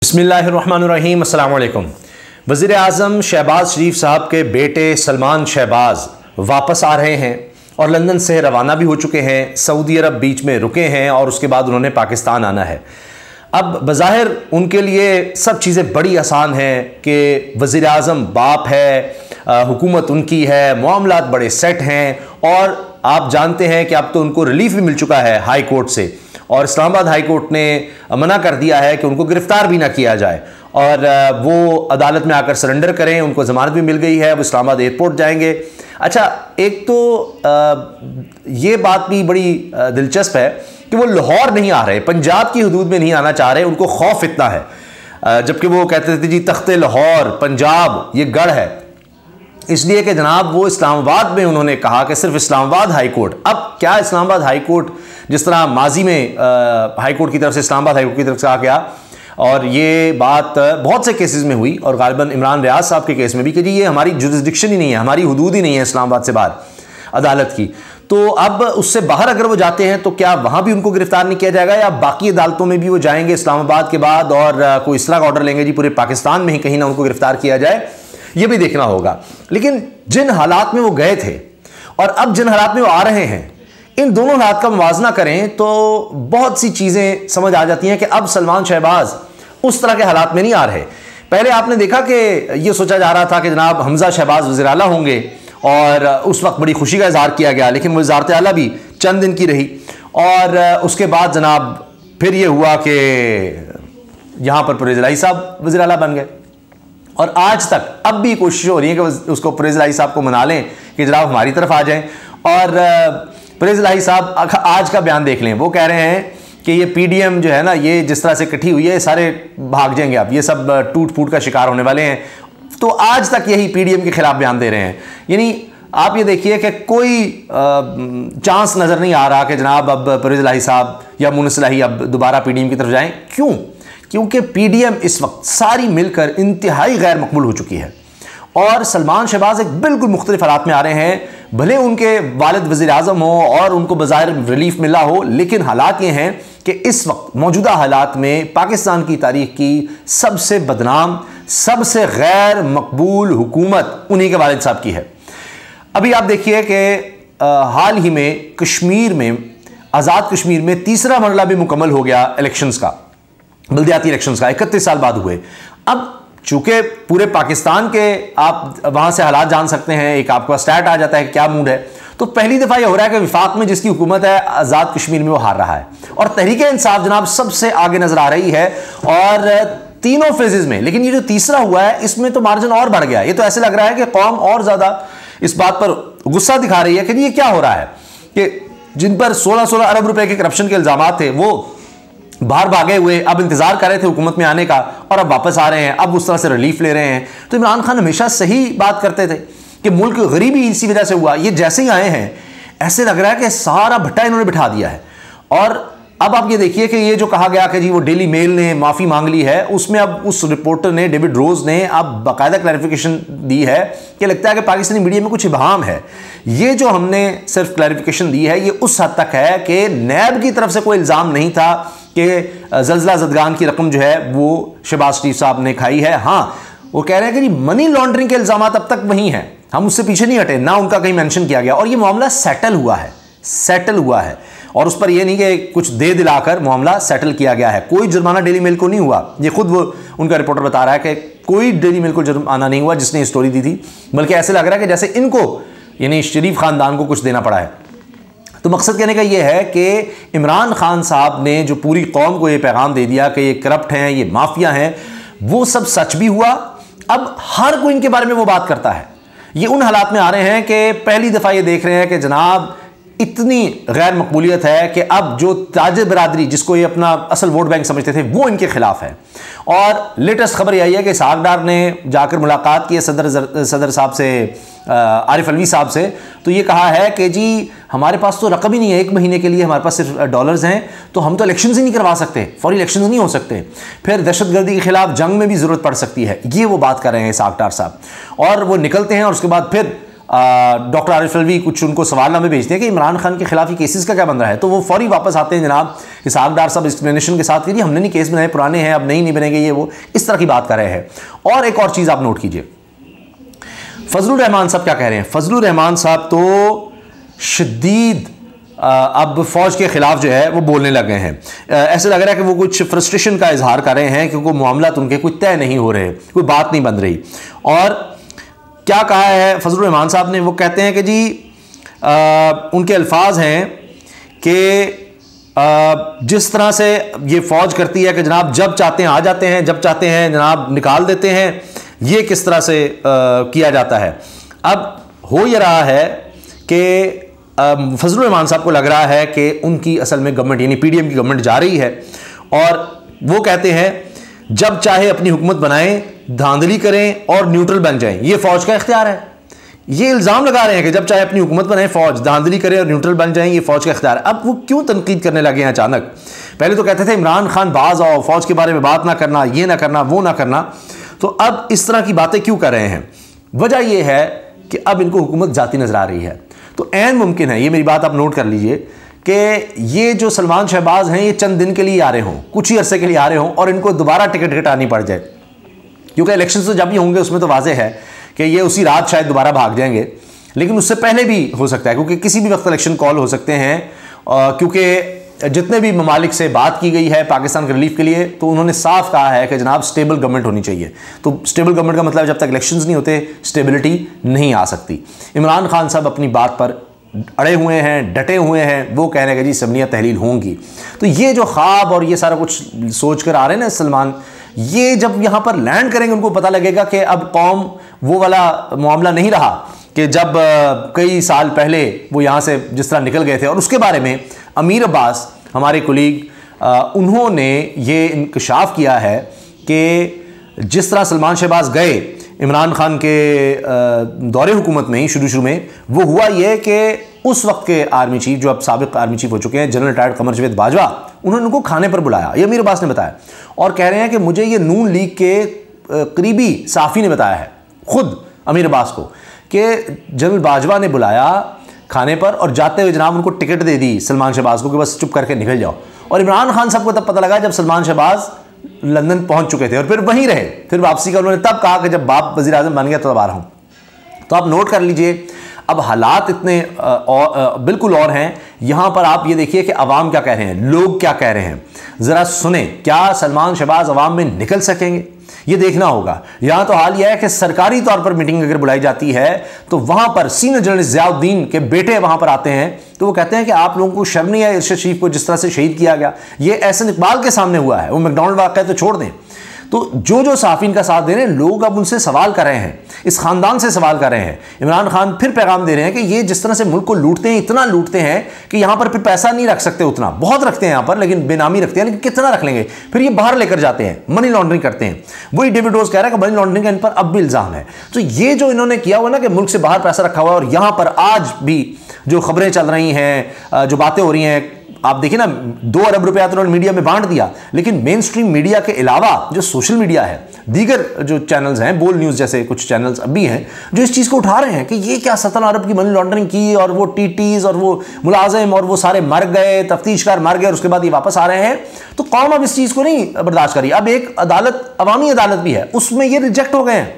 बिस्मिल्लाहिर्रहमानिर्रहीम, अस्सलाम वालेकुम। वज़ीर आज़म शहबाज शरीफ साहब के बेटे सलमान शहबाज वापस आ रहे हैं और लंदन से रवाना भी हो चुके हैं। सऊदी अरब बीच में रुके हैं और उसके बाद उन्होंने पाकिस्तान आना है। अब बज़ाहिर उनके लिए सब चीज़ें बड़ी आसान हैं कि वज़ीर आज़म बाप है, हुकूमत उनकी है, मामलात बड़े सेट हैं और आप जानते हैं कि अब तो उनको रिलीफ भी मिल चुका है हाई कोर्ट से और इस्लामाबाद हाई कोर्ट ने मना कर दिया है कि उनको गिरफ्तार भी ना किया जाए और वो अदालत में आकर सरेंडर करें। उनको ज़मानत भी मिल गई है, वो इस्लामाबाद एयरपोर्ट जाएंगे। अच्छा, एक तो ये बात भी बड़ी दिलचस्प है कि वो लाहौर नहीं आ रहे, पंजाब की हदूद में नहीं आना चाह रहे, उनको खौफ इतना है। जबकि वो कहते थे जी तख्ते लाहौर पंजाब ये गढ़ है, इसलिए कि जनाब वो इस्लामाबाद में उन्होंने कहा कि सिर्फ इस्लामाबाद हाई कोर्ट। अब क्या इस्लामाबाद हाई कोर्ट, जिस तरह माजी में हाई कोर्ट की तरफ से इस्लामाबाद हाई कोर्ट की तरफ से कहा गया और ये बात बहुत से केसेस में हुई और गालिबन इमरान रियाज साहब के केस में भी कि जी ये हमारी जुरिस्डिक्शन ही नहीं है, हमारी हदूद ही नहीं है इस्लामाबाद से बाहर अदालत की। तो अब उससे बाहर अगर वो जाते हैं तो क्या वहाँ भी उनको गिरफ्तार नहीं किया जाएगा या बाकी अदालतों में भी वो जाएंगे इस्लामाबाद के बाद और कोई इस तरह का ऑर्डर लेंगे जी पूरे पाकिस्तान में ही कहीं ना उनको गिरफ्तार किया जाए, ये भी देखना होगा। लेकिन जिन हालात में वो गए थे और अब जिन हालात में वो आ रहे हैं, इन दोनों हालात का मुवाजना करें तो बहुत सी चीज़ें समझ आ जाती हैं कि अब सलमान शहबाज उस तरह के हालात में नहीं आ रहे। पहले आपने देखा कि ये सोचा जा रहा था कि जनाब हमजा शहबाज वज़ीर आला होंगे और उस वक्त बड़ी खुशी का इजहार किया गया, लेकिन वज़ारत आला भी चंद दिन की रही और उसके बाद जनाब फिर ये हुआ कि यहाँ पर परवेज़ इलाही साहब वज़ीर आला बन गए और आज तक अब भी कोशिश हो रही है कि उसको परवेज़ इलाही साहब को मना लें कि जनाब हमारी तरफ आ जाएं। और परवेज़ इलाही साहब आज का बयान देख लें, वो कह रहे हैं कि ये पीडीएम जो है ना, ये जिस तरह से इकट्ठी हुई है, सारे भाग जाएंगे, अब ये सब टूट फूट का शिकार होने वाले हैं। तो आज तक यही पीडीएम के खिलाफ बयान दे रहे हैं। यानी आप ये देखिए कि कोई चांस नज़र नहीं आ रहा कि जनाब अब परवेज़ इलाही साहब या मुनस इलाही अब दोबारा पीडीएम की तरफ जाएँ। क्यों? क्योंकि पीडीएम इस वक्त सारी मिलकर इंतहाई गैर मकबूल हो चुकी है और सलमान शहबाज एक बिल्कुल मुख्तलिफ हालात में आ रहे हैं। भले उनके वालिद वज़ीर आज़म हो और उनको बज़ाहिर रिलीफ मिला हो, लेकिन हालात ये हैं कि इस वक्त मौजूदा हालात में पाकिस्तान की तारीख की सबसे बदनाम, सबसे गैर मकबूल हुकूमत उन्हीं के वालिद साहब की है। अभी आप देखिए कि हाल ही में कश्मीर में, आज़ाद कश्मीर में तीसरा मरला भी मुकम्मल हो गया इलेक्शंस का, बल्दियाती इलेक्शंस का, 31 साल बाद हुए। अब चूंकि पूरे पाकिस्तान के आप वहां से हालात जान सकते हैं, एक आपका स्टैट आ जाता है कि क्या मूड है। तो पहली दफा यह हो रहा है कि विफाक में जिसकी हुकूमत है आज़ाद कश्मीर में वो हार रहा है और तहरीके इंसाफ जनाब सबसे आगे नजर आ रही है और तीनों फेजेस में। लेकिन ये जो तीसरा हुआ है इसमें तो मार्जिन और बढ़ गया। ये तो ऐसे लग रहा है कि कौम और ज्यादा इस बात पर गुस्सा दिखा रही है कि ये क्या हो रहा है कि जिन पर 16-16 अरब रुपए के करप्शन के इल्जामात थे वो बाहर भागे हुए, अब इंतजार कर रहे थे हुकूमत में आने का और अब वापस आ रहे हैं, अब उस तरह से रिलीफ ले रहे हैं। तो इमरान खान हमेशा सही बात करते थे कि मुल्क गरीबी इसी वजह से हुआ। ये जैसे ही आए हैं ऐसे लग रहा है कि सारा भट्टा इन्होंने बिठा दिया है। और अब आप ये देखिए कि ये जो कहा गया कि जी वो डेली मेल ने माफ़ी मांग ली है, उसमें अब उस रिपोर्टर ने, डेविड रोज ने, अब बाकायदा क्लैरिफिकेशन दी है कि लगता है कि पाकिस्तानी मीडिया में कुछ इबहम है। ये जो हमने सिर्फ क्लैरिफिकेशन दी है ये उस हद तक है कि नैब की तरफ से कोई इल्ज़ाम नहीं था कि ज़लज़ला ज़दगान की रकम जो है वो शहबाज शरीफ साहब ने खाई है। हाँ, वो कह रहे हैं कि जी मनी लॉन्ड्रिंग के इल्ज़ाम अब तक वही हैं, हम उससे पीछे नहीं हटे, ना उनका कहीं मेंशन किया गया और ये मामला सेटल हुआ है और उस पर यह नहीं कि कुछ दे दिलाकर मामला सेटल किया गया है। कोई जुर्माना डेली मेल को नहीं हुआ, ये खुद वो उनका रिपोर्टर बता रहा है कि कोई डेली मेल को जुर्माना नहीं हुआ जिसने स्टोरी दी थी, बल्कि ऐसे लग रहा है कि जैसे इनको यानी शरीफ खानदान को कुछ देना पड़ा है। तो मकसद कहने का यह है कि इमरान खान साहब ने जो पूरी कौम को ये पैगाम दे दिया कि ये करप्ट हैं, ये माफिया हैं, वो सब सच भी हुआ। अब हर कोई इनके बारे में वो बात करता है। ये उन हालात में आ रहे हैं कि पहली दफ़ा ये देख रहे हैं कि जनाब इतनी गैर मकबूलियत है कि अब जो ताजिर बरादरी जिसको ये अपना असल वोट बैंक समझते थे वो इनके खिलाफ है। और लेटेस्ट खबर यही है कि इसहाक डार ने जाकर मुलाकात की है सदर साहब से, आरिफ अलवी साहब से, तो ये कहा है कि जी हमारे पास तो रकम ही नहीं है, 1 महीने के लिए हमारे पास सिर्फ डॉलर्स हैं, तो हम तो इलेक्शन ही नहीं करवा सकते, फौरी इलेक्शन नहीं हो सकते, फिर दहशतगर्दी के खिलाफ जंग में भी ज़रूरत पड़ सकती है। ये वो बात कर रहे हैं इसहाक डार साहब। और वो निकलते हैं और उसके बाद फिर डॉक्टर आरिफ अलवी कुछ उनको सवालनामे भेजते हैं कि इमरान खान के खिलाफ ये केसेस का क्या बन रहा है, तो वो फौरी वापस आते हैं जनाब इसहाक डार साहब एक्सप्लेनेशन के साथ कि जी हमने नहीं केस बनाए, पुराने हैं, अब नहीं बनेंगे, ये वो इस तरह की बात कर रहे हैं। और एक और चीज़ आप नोट कीजिए, फजलुर रहमान साहब क्या कह रहे हैं। फजलुर रहमान साहब तो शदीद अब फौज के खिलाफ जो है वो बोलने लगे हैं। ऐसे लग रहा है कि वो कुछ फ्रस्ट्रेशन का इजहार कर रहे हैं क्योंकि मामला उनके कुछ तय नहीं हो रहे, कोई बात नहीं बन रही। और क्या कहा है फजलुर रहमान साहब ने, वो कहते हैं कि जी उनके अल्फाज हैं कि जिस तरह से ये फौज करती है कि जनाब जब चाहते हैं आ जाते हैं, जब चाहते हैं जनाब निकाल देते हैं, ये किस तरह से किया जाता है। अब हो ये रहा है कि फजलुर रहमान साहब को लग रहा है कि उनकी असल में गवर्नमेंट यानी पीडीएम की गवर्नमेंट जा रही है और वो कहते हैं जब चाहे अपनी हुकूमत बनाएं, धांधली करें और न्यूट्रल बन जाएं, ये फौज का इख्तियार है। ये इल्ज़ाम लगा रहे हैं कि जब चाहे अपनी हुकूमत बनाएं, फौज धांधली करे और न्यूट्रल बन जाएं, ये फौज का इख्तियार है। अब वो क्यों तनकीद करने लगे हैं अचानक? पहले तो कहते थे इमरान खान बाज आओ, फौज के बारे में बात ना करना, ये ना करना, वो ना करना, तो अब इस तरह की बातें क्यों कर रहे हैं? वजह यह है कि अब इनको हुकूमत जाती नजर आ रही है। तो ऐन मुमकिन है, ये मेरी बात आप नोट कर लीजिए, कि ये जो सलमान शहबाज हैं ये चंद दिन के लिए आ रहे हों, कुछ ही अरसे के लिए आ रहे हों और इनको दोबारा टिकट कटानी पड़ जाए, क्योंकि इलेक्शन तो जब भी होंगे उसमें तो वाजह है कि ये उसी रात शायद दोबारा भाग जाएंगे, लेकिन उससे पहले भी हो सकता है क्योंकि किसी भी वक्त इलेक्शन कॉल हो सकते हैं। क्योंकि जितने भी ममालिक से बात की गई है पाकिस्तान के रिलीफ के लिए, तो उन्होंने साफ कहा है कि जनाब स्टेबल गवर्नमेंट होनी चाहिए। तो स्टेबल गवर्नमेंट का मतलब जब तक इलेक्शंस नहीं होते स्टेबिलिटी नहीं आ सकती। इमरान खान साहब अपनी बात पर अड़े हुए हैं, डटे हुए हैं, वो कह रहे हैं कि जी असम्बलियाँ तहलील होंगी। तो ये जो ख्वाब और ये सारा कुछ सोच कर आ रहे हैं ना सलमान, ये जब यहाँ पर लैंड करेंगे उनको पता लगेगा कि अब कौम वो वाला मामला नहीं रहा कि जब कई साल पहले वो यहाँ से जिस तरह निकल गए थे। और उसके बारे में अमीर अब्बास हमारे कुलीग उन्होंने ये इंकशाफ किया है कि जिस तरह सलमान शहबाज गए इमरान खान के दौरे हुकूमत में ही शुरू में, वो हुआ ये कि उस वक्त के आर्मी चीफ जो अब साबिक आर्मी चीफ हो चुके हैं जनरल रिटायर्ड कमर जावेद बाजवा, उन्होंने उनको खाने पर बुलाया, ये अमीर अब्बास ने बताया। और कह रहे हैं कि मुझे ये नून लीग के करीबी साफ़ी ने बताया है, खुद अमीर अब्बास को, कि जनरल बाजवा ने बुलाया खाने पर और जाते हुए जनाब उनको टिकट दे दी सलमान शहबाज को कि बस चुप करके निकल जाओ। और इमरान खान साहब को तब पता लगा जब सलमान शहबाज लंदन पहुंच चुके थे और फिर वहीं रहे, फिर वापसी का उन्होंने तब कहा कि जब बाप वज़ीर आज़म बन गया तो अब आ रहा हूँ। तो आप नोट कर लीजिए, अब हालात इतने बिल्कुल और हैं। यहाँ पर आप ये देखिए कि अवाम क्या कह रहे हैं, लोग क्या कह रहे हैं, ज़रा सुने। क्या सलमान शहबाज अवाम में निकल सकेंगे, ये देखना होगा। यहाँ तो हाल यह है कि सरकारी तौर पर मीटिंग अगर बुलाई जाती है तो वहाँ पर सीनियर जर्नलिस्ट ज़ियाउद्दीन के बेटे वहाँ पर आते हैं, तो वो कहते हैं कि आप लोगों को शर्म नहीं है इरशाद शरीफ को जिस तरह से शहीद किया गया, ये एहसन इकबाल के सामने हुआ है, वो मैकडॉनल्ड वाक़या तो छोड़ दें। तो जो साफ़ीन का साथ दे रहे हैं लोग अब उनसे सवाल कर रहे हैं, इस ख़ानदान से सवाल कर रहे हैं। इमरान खान फिर पैगाम दे रहे हैं कि ये जिस तरह से मुल्क को लूटते हैं, इतना लूटते हैं कि यहाँ पर फिर पैसा नहीं रख सकते, उतना बहुत रखते हैं यहाँ पर लेकिन बेनामी रखते हैं, लेकिन कितना रख लेंगे, फिर ये बाहर लेकर जाते हैं, मनी लॉन्ड्रिंग करते हैं। वही डेविड रोज कह रहा है कि मनी लॉन्ड्रिंग का इन पर अब भी इल्ज़ाम है। तो ये जो इन्होंने किया हुआ ना कि मुल्क से बाहर पैसा रखा हुआ है, और यहाँ पर आज भी जो खबरें चल रही हैं, जो बातें हो रही हैं, आप देखिए ना 2 अरब रुपया तो उन्होंने मीडिया में बांट दिया, लेकिन मेन स्ट्रीम मीडिया के अलावा जो सोशल मीडिया है, दीगर जो चैनल्स हैं, बोल न्यूज़ जैसे कुछ चैनल्स अब भी हैं जो इस चीज़ को उठा रहे हैं कि ये क्या 17 अरब की मनी लॉन्ड्रिंग की, और वो टीटीज और वो मुलाजिम और वो सारे मर गए, तफ्तीशकार मर गए और उसके बाद ये वापस आ रहे हैं। तो कौम अब इस चीज़ को नहीं बर्दाश्त करी। अब एक अदालत, अवामी अदालत भी है, उसमें ये रिजेक्ट हो गए हैं।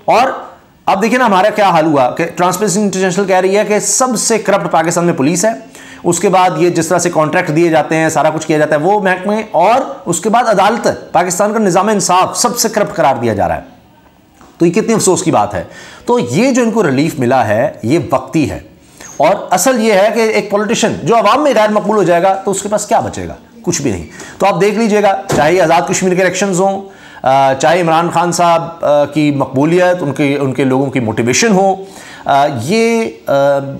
और अब देखिए ना हमारा क्या हाल हुआ कि ट्रांसपेरेंसी इंटरनेशनल कह रही है कि सबसे करप्ट पाकिस्तान में पुलिस है, उसके बाद ये जिस तरह से कॉन्ट्रैक्ट दिए जाते हैं, सारा कुछ किया जाता है वो महकमे, और उसके बाद अदालत, पाकिस्तान का निज़ाम इंसाफ सबसे करप्ट करार दिया जा रहा है। तो ये कितनी अफसोस की बात है। तो ये जो इनको रिलीफ मिला है ये वक्ती है, और असल ये है कि एक पॉलिटिशियन जो अवाम में गैर मकबूल हो जाएगा तो उसके पास क्या बचेगा, कुछ भी नहीं। तो आप देख लीजिएगा, चाहे आज़ाद कश्मीर के इलेक्शंस हों, चाहे इमरान खान साहब की मकबूलियत, उनके लोगों की मोटिवेशन हो, ये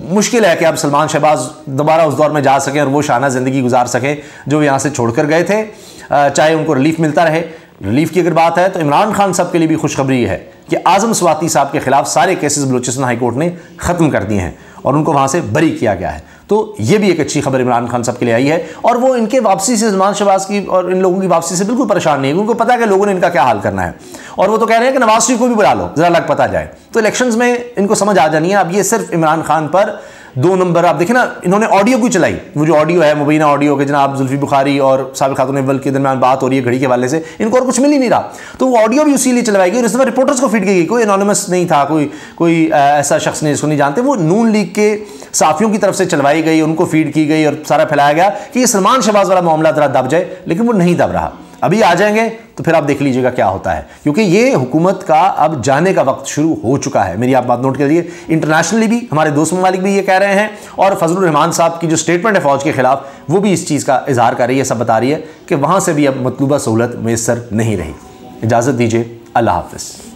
मुश्किल है कि अब सलमान शहबाज दोबारा उस दौर में जा सकें और वो शाना ज़िंदगी गुजार सकें जो यहाँ से छोड़कर गए थे। चाहे उनको रिलीफ मिलता रहे। रिलीफ की अगर बात है तो इमरान खान साहब के लिए भी खुशखबरी है कि आज़म स्वाति साहब के खिलाफ सारे केसेस बलूचिस्तान हाई कोर्ट ने ख़त्म कर दिए हैं और उनको वहाँ से बरी किया गया है। तो ये भी एक अच्छी खबर इमरान खान साहब के लिए आई है, और वो इनके वापसी से, सलमान शहबाज की और इन लोगों की वापसी से बिल्कुल परेशान नहीं है, उनको पता है कि लोगों ने इनका क्या हाल करना है। और वो तो कह रहे हैं कि नवाज शरीफ को भी बुला लो, जरा लग पता जाए। तो इलेक्शंस में इनको समझ आ जानी है। अब ये सिर्फ इमरान खान पर 2 नंबर, आप देखें ना, इन्होंने ऑडियो क्यों चलाई, वो जो ऑडियो है मुबीना ऑडियो के, जनाब जुल्फी बुखारी और साबिक़ खातून अव्वल के दरमियान बात हो रही है घड़ी के हवाले से, इनको और कुछ मिल ही नहीं रहा, तो वो ऑडियो भी उसी लिए चलवाई गई और इस दफ़ा रिपोर्टर्स को फीड की गई। कोई एनोनिमस नहीं था, कोई ऐसा शख्स नहीं जिसको नहीं जानते, वो नून लीग के साफियों की तरफ से चलवाई गई, उनको फीड की गई और सारा फैलाया गया कि ये सलमान शहबाज वाला मामला जरा दब जाए, लेकिन वो नहीं दब रहा। अभी आ जाएंगे तो फिर आप देख लीजिएगा क्या होता है, क्योंकि ये हुकूमत का अब जाने का वक्त शुरू हो चुका है। मेरी आप बात नोट करिए, इंटरनेशनली भी हमारे दोस्त ममालिक भी ये कह रहे हैं और फजलुर रहमान साहब की जो स्टेटमेंट है फौज के खिलाफ, वो भी इस चीज़ का इजहार कर रही है, सब बता रही है कि वहाँ से भी अब मतलूबा सहूलत मैसर नहीं रही। इजाज़त दीजिए, अल्लाह हाफ़िज़।